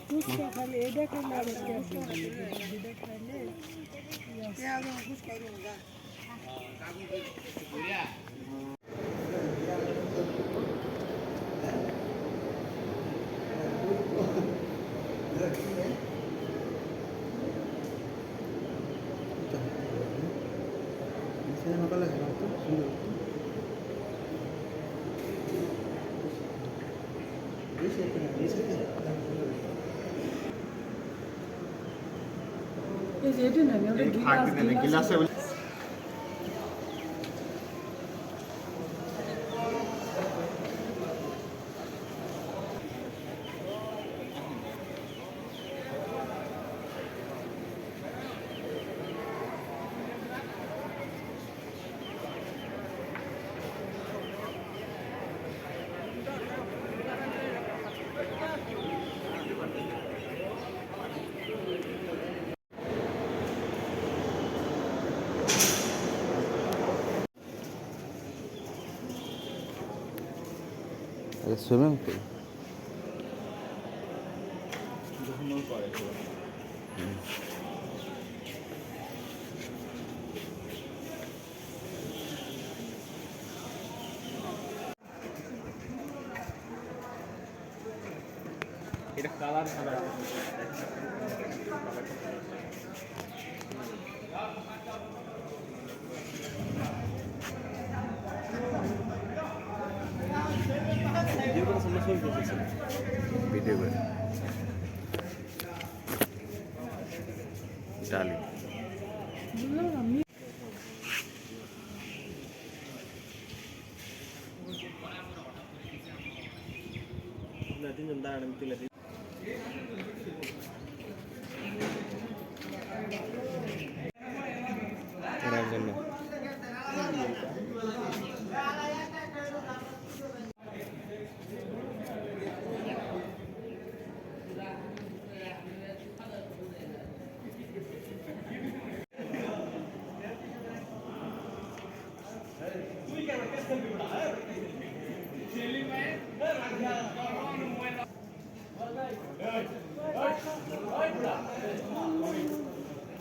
ফুচকা খালি এটা খাইলে আর এটা খাইলে এটা না ওটা গিলাস সুইমিং পুল এটা কালার ভালো ভিডিও করে ডালি তিনজন দাঁড়ান তুলে দিই জন্য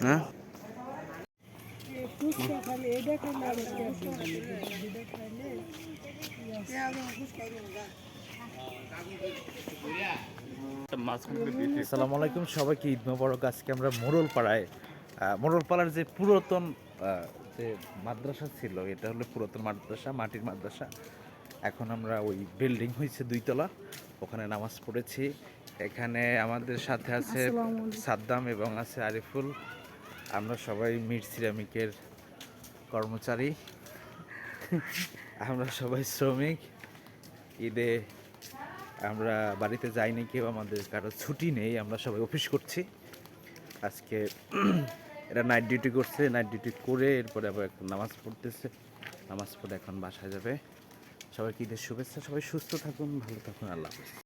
হ্যাঁ ফুচকা খালি এটা খাইলে আর এটা খাইলে আসসালামু আলাইকুম সবাইকে ঈদ মোবারক। আজকে আমরা মোড়লপাড়ার যে পুরাতন যে মাদ্রাসা ছিল, এটা হলো পুরাতন মাদ্রাসা, মাটির মাদ্রাসা। এখন আমরা ওই বিল্ডিং হয়েছে 2 তলা, ওখানে নামাজ পড়েছি। এখানে আমাদের সাথে আছে সাদ্দাম এবং আছে আরিফুল। আমরা সবাই মির সিরামিকের কর্মচারী, আমরা সবাই শ্রমিক। ঈদে আমরা বাড়িতে যাইনি, কেউ আমাদের কারো ছুটি নেই, আমরা সবাই অফিস করছি আজকে। এরা নাইট ডিউটি করছে, নাইট ডিউটি করে এরপরে আবার একটা নামাজ পড়তেছে, নামাজ পড়ে এখন বাসায় যাবে। সবাইকে ঈদের শুভেচ্ছা, সবাই সুস্থ থাকুন, ভালো থাকুন, আল্লাহ হাফেজ।